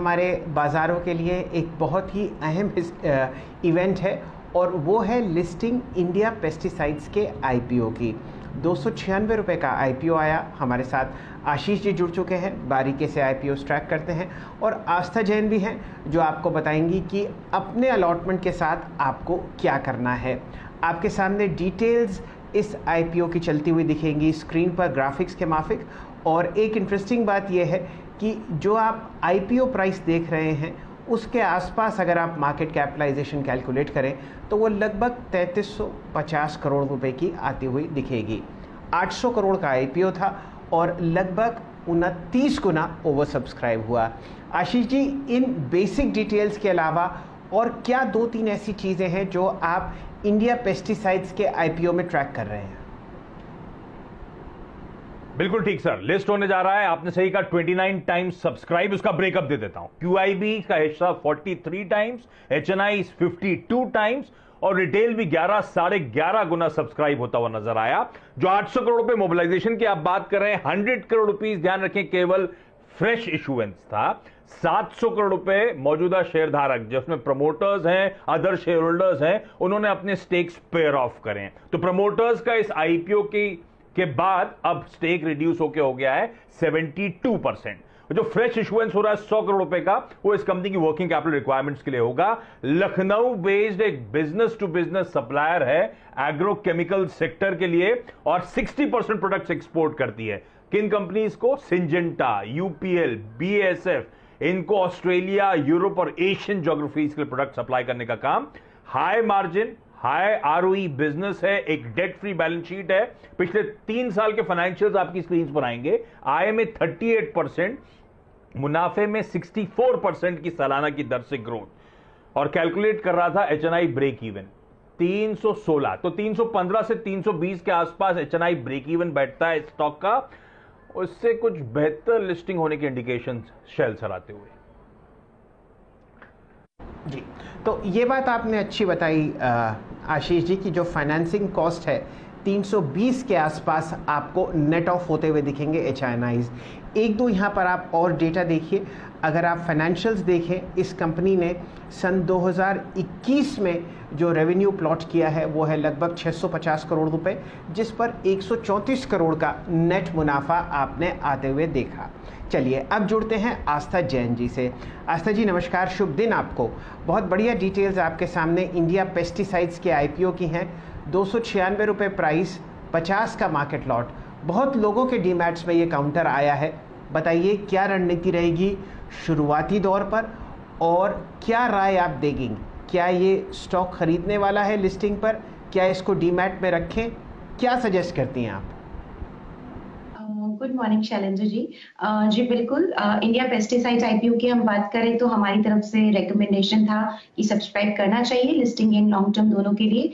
हमारे बाज़ारों के लिए एक बहुत ही अहम इवेंट है और वो है लिस्टिंग इंडिया पेस्टिसाइड्स के आईपीओ की। 296 रुपये का आईपीओ आया। हमारे साथ आशीष जी जुड़ चुके हैं, बारीकी से आईपीओ ट्रैक करते हैं, और आस्था जैन भी हैं जो आपको बताएंगी कि अपने अलॉटमेंट के साथ आपको क्या करना है। आपके सामने डिटेल्स इस आईपीओ की चलती हुई दिखेंगी स्क्रीन पर ग्राफिक्स के माफिक। और एक इंटरेस्टिंग बात यह है कि जो आप आईपीओ प्राइस देख रहे हैं उसके आसपास अगर आप मार्केट कैपिटलाइजेशन कैलकुलेट करें तो वो लगभग 3350 करोड़ रुपए की आती हुई दिखेगी। 800 करोड़ का आईपीओ था और लगभग 29 गुना ओवर सब्सक्राइब हुआ। आशीष जी, इन बेसिक डिटेल्स के अलावा और क्या 2-3 ऐसी चीज़ें हैं जो आप इंडिया पेस्टिसाइड्स के आईपीओ में ट्रैक कर रहे हैं? बिल्कुल ठीक सर, लिस्ट होने जा रहा है। आपने सही कहा, 29 टाइम्स सब्सक्राइब। उसका ब्रेकअप दे देता हूं। क्यूआईबी का हिस्सा 43 टाइम्स, एचएनआई 52 टाइम्स और रिटेल भी 11.5 गुना सब्सक्राइब होता हुआ नजर आया। जो 800 करोड़ रुपए मोबिलाइजेशन की आप बात कर रहे हैं, 100 करोड़ रुपीस ध्यान रखें केवल फ्रेश इशुएंस था। 700 करोड़ रुपए मौजूदा शेयरधारक जिसमें प्रमोटर्स हैं, अदर शेयर होल्डर्स हैं, उन्होंने अपने स्टेक्स पेयर ऑफ करें। तो प्रमोटर्स का इस आईपीओ के बाद अब स्टेक रिड्यूस होकर हो गया है 72%। जो फ्रेश इशुएंस हो रहा है 100 करोड़ रुपए का, वो इस कंपनी की वर्किंग कैपिटल रिक्वायरमेंट्स के लिए होगा। लखनऊ बेस्ड एक बिजनेस टू बिजनेस सप्लायर है एग्रोकेमिकल सेक्टर के लिए और 60% प्रोडक्ट्स एक्सपोर्ट करती है। किन कंपनीज को? सिंजेंटा, यूपीएल, बीएसएफ, इनको ऑस्ट्रेलिया, यूरोप और एशियन ज्योग्राफीज के लिए प्रोडक्ट सप्लाई करने का काम। High margin, high ROE business है, एक डेट फ्री बैलेंस शीट है। पिछले 3 साल के फाइनेंशियल्स आपकी स्क्रीन पर आएंगे। आय में 38%, मुनाफे में 64% की सालाना की दर से ग्रोथ। और कैलकुलेट कर रहा था एचएनआई ब्रेक इवन 316, तो 315 से 320 के आसपास एचएनआई ब्रेक इवन बैठता है स्टॉक का। उससे कुछ बेहतर लिस्टिंग होने के इंडिकेशन शेल सर आते हुए। जी, तो ये बात आपने अच्छी बताई आशीष जी की जो फाइनेंसिंग कॉस्ट है 320 के आसपास आपको नेट ऑफ होते हुए दिखेंगे एचआईएनआईज। एक दो यहाँ पर आप और डेटा देखिए। अगर आप फाइनेंशियल्स देखें, इस कंपनी ने सन 2021 में जो रेवेन्यू प्लॉट किया है वो है लगभग 650 करोड़ रुपए, जिस पर 134 करोड़ का नेट मुनाफा आपने आते हुए देखा। चलिए अब जुड़ते हैं आस्था जैन जी से। आस्था जी नमस्कार, शुभ दिन आपको। बहुत बढ़िया डिटेल्स आपके सामने इंडिया पेस्टिसाइड्स के आईपीओ की हैं। 296 रुपये प्राइस, 50 का मार्केट लॉट। बहुत लोगों के डीमैट्स में ये काउंटर आया है। बताइए क्या रणनीति रहेगी शुरुआती दौर पर और क्या राय आप देंगी? क्या ये स्टॉक खरीदने वाला है लिस्टिंग पर? क्या इसको डीमैट में रखें? क्या सजेस्ट करती हैं आप? Good morning Shailendra ji. जी बिल्कुल, इंडिया पेस्टिसाइड्स आईपीओ की हम बात करें तो हमारी तरफ से रिकमेंडेशन था कि सब्सक्राइब करना चाहिए लिस्टिंग इन लॉन्ग टर्म दोनों के लिए।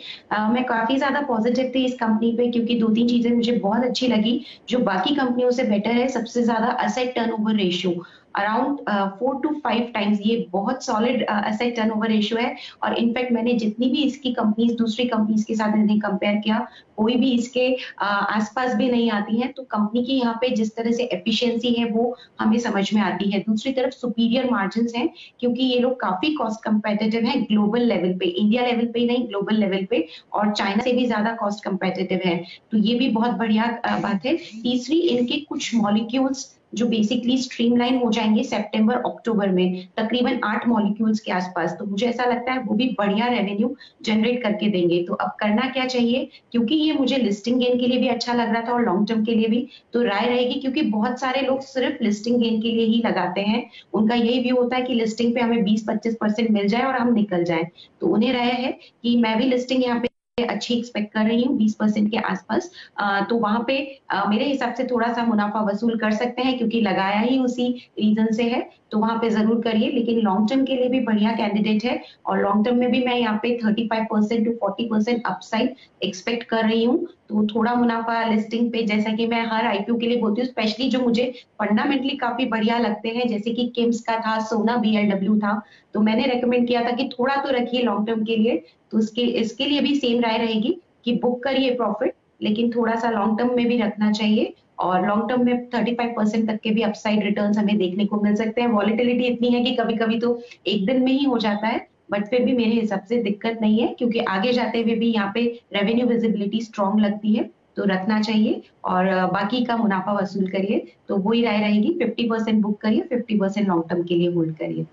मैं काफी ज्यादा पॉजिटिव थी इस कंपनी पे क्योंकि 2-3 चीजें मुझे बहुत अच्छी लगी जो बाकी कंपनियों से बेटर है। सबसे ज्यादा asset turnover ratio around 4 to 5 times, ये बहुत सॉलिड एसेट टर्नओवर रेशियो है। और इनफैक्ट मैंने जितनी भी इसकी कंपनीज दूसरी कंपनीज के साथ इन्हें कंपेयर किया, कोई भी इसके आसपास भी नहीं आती है। तो कंपनी की यहाँ पे जिस तरह से एफिशिएंसी है वो हमें समझ में आती है। दूसरी तरफ सुपीरियर मार्जिन हैं क्योंकि ये लोग काफी कॉस्ट कंपेटिटिव है ग्लोबल लेवल पे, इंडिया लेवल पे ही नहीं ग्लोबल लेवल पे, और चाइना से भी ज्यादा कॉस्ट कंपेटिटिव है। तो ये भी बहुत बढ़िया बात है। तीसरी, इनके कुछ मॉलिक्यूल्स जो बेसिकली स्ट्रीमलाइन हो जाएंगे सितंबर अक्टूबर में, तकरीबन 8 मॉलिक्यूल्स के आसपास। तो मुझे ऐसा लगता है वो भी बढ़िया रेवेन्यू जनरेट करके देंगे। तो अब करना क्या चाहिए, क्योंकि ये मुझे लिस्टिंग गेन के लिए भी अच्छा लग रहा था और लॉन्ग टर्म के लिए भी। तो राय रहेगी, क्योंकि बहुत सारे लोग सिर्फ लिस्टिंग गेन के लिए ही लगाते हैं, उनका यही व्यू होता है कि लिस्टिंग पे हमें 20-25% मिल जाए और हम निकल जाए। तो उन्हें राय है कि मैं भी लिस्टिंग यहाँ पे अच्छी एक्सपेक्ट कर रही हूँ 20% के आसपास। तो वहां पे मेरे हिसाब से थोड़ा सा मुनाफा वसूल कर सकते हैं क्योंकि लगाया ही उसी रीजन से है। तो वहां पे जरूर करिए, लेकिन लॉन्ग टर्म के लिए भी बढ़िया कैंडिडेट है। और लॉन्ग टर्म में भी मैं यहाँ पे 35% to 40% अपसाइड एक्सपेक्ट कर रही हूँ। तो थोड़ा मुनाफा लिस्टिंग पे, जैसा कि मैं हर आईपीओ के लिए बोलती हूँ, स्पेशली जो मुझे फंडामेंटली काफी बढ़िया लगते हैं, जैसे कि किम्स का था, सोना बीएलडब्ल्यू था, तो मैंने रेकमेंड किया था कि थोड़ा तो रखिए लॉन्ग टर्म के लिए। तो इसके लिए भी सेम राय रहेगी कि बुक करिए प्रॉफिट, लेकिन थोड़ा सा लॉन्ग टर्म में भी रखना चाहिए। और लॉन्ग टर्म में 35% तक के भी अपसाइड रिटर्न्स हमें देखने को मिल सकते हैं। वॉलेटिलिटी इतनी है कि कभी-कभी तो एक दिन में ही हो जाता है, बट फिर भी मेरे हिसाब से दिक्कत नहीं है, क्योंकि आगे जाते हुए भी यहाँ पे रेवेन्यू विजिबिलिटी स्ट्रांग लगती है, तो रखना चाहिए और बाकी का मुनाफा वसूल करिए। तो वही राय रहेगी, 50% बुक करिए, 50% लॉन्ग टर्म के लिए होल्ड करिए।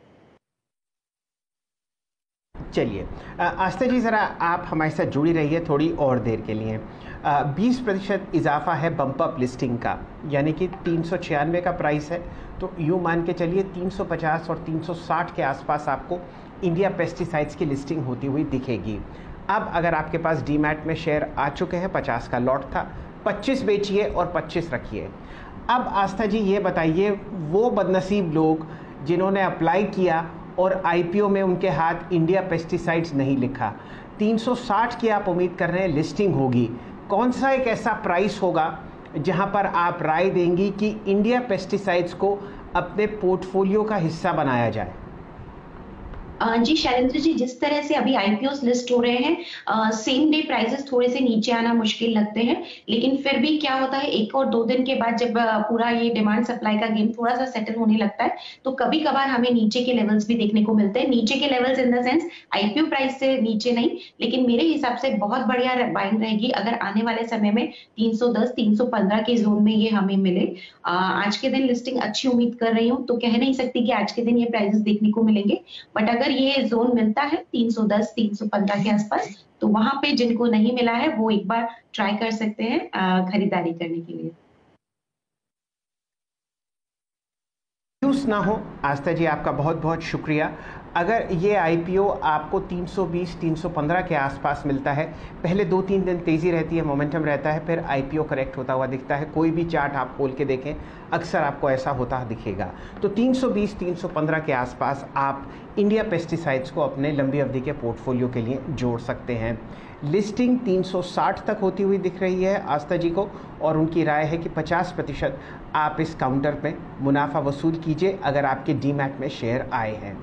चलिए आस्था जी, ज़रा आप हमारे साथ जुड़ी रहिए थोड़ी और देर के लिए। 20% इजाफा है बम्प अप लिस्टिंग का, यानी कि 396 का प्राइस है, तो यूँ मान के चलिए 350 और 360 के आसपास आपको इंडिया पेस्टिसाइड्स की लिस्टिंग होती हुई दिखेगी। अब अगर आपके पास डीमैट में शेयर आ चुके हैं, 50 का लॉट था, 25 बेचिए और 25 रखिए। अब आस्था जी ये बताइए, वो बदनसीब लोग जिन्होंने अप्लाई किया और आईपीओ में उनके हाथ इंडिया पेस्टिसाइड्स नहीं लिखा, 360 की आप उम्मीद कर रहे हैं लिस्टिंग होगी, कौन सा एक ऐसा प्राइस होगा जहां पर आप राय देंगी कि इंडिया पेस्टिसाइड्स को अपने पोर्टफोलियो का हिस्सा बनाया जाए? जी शैलेंद्र जी, जिस तरह से अभी आईपीओस लिस्ट हो रहे हैं, सेम डे प्राइसेस थोड़े से नीचे आना मुश्किल लगते हैं, लेकिन फिर भी क्या होता है, 1 और 2 दिन के बाद जब पूरा ये डिमांड सप्लाई का गेम थोड़ा सा सेटल होने लगता है, तो कभी कभार हमें नीचे के लेवल्स भी देखने को मिलते हैं। नीचे के levels in the sense IPO price से नीचे नहीं, लेकिन मेरे हिसाब से बहुत बढ़िया बाइंग रहेगी अगर आने वाले समय में 310, 315 के जोन में ये हमें मिले। आज के दिन लिस्टिंग अच्छी उम्मीद कर रही हूँ, तो कह नहीं सकती कि आज के दिन ये प्राइसेस देखने को मिलेंगे, बट अगर ये जोन मिलता है 310, 315 के आसपास, तो वहां पे जिनको नहीं मिला है वो एक बार ट्राई कर सकते हैं खरीदारी करने के लिए। यूज ना हो। आस्था जी, आपका बहुत बहुत शुक्रिया। अगर ये आईपीओ आपको 320, 315 के आसपास मिलता है, पहले 2-3 दिन तेज़ी रहती है, मोमेंटम रहता है, फिर आईपीओ करेक्ट होता हुआ दिखता है। कोई भी चार्ट आप खोल के देखें, अक्सर आपको ऐसा होता दिखेगा। तो 320, 315 के आसपास आप इंडिया पेस्टिसाइड्स को अपने लंबी अवधि के पोर्टफोलियो के लिए जोड़ सकते हैं। लिस्टिंग 360 तक होती हुई दिख रही है आस्था जी को, और उनकी राय है कि 50% आप इस काउंटर में मुनाफा वसूल कीजिए अगर आपके डीमैट में शेयर आए हैं।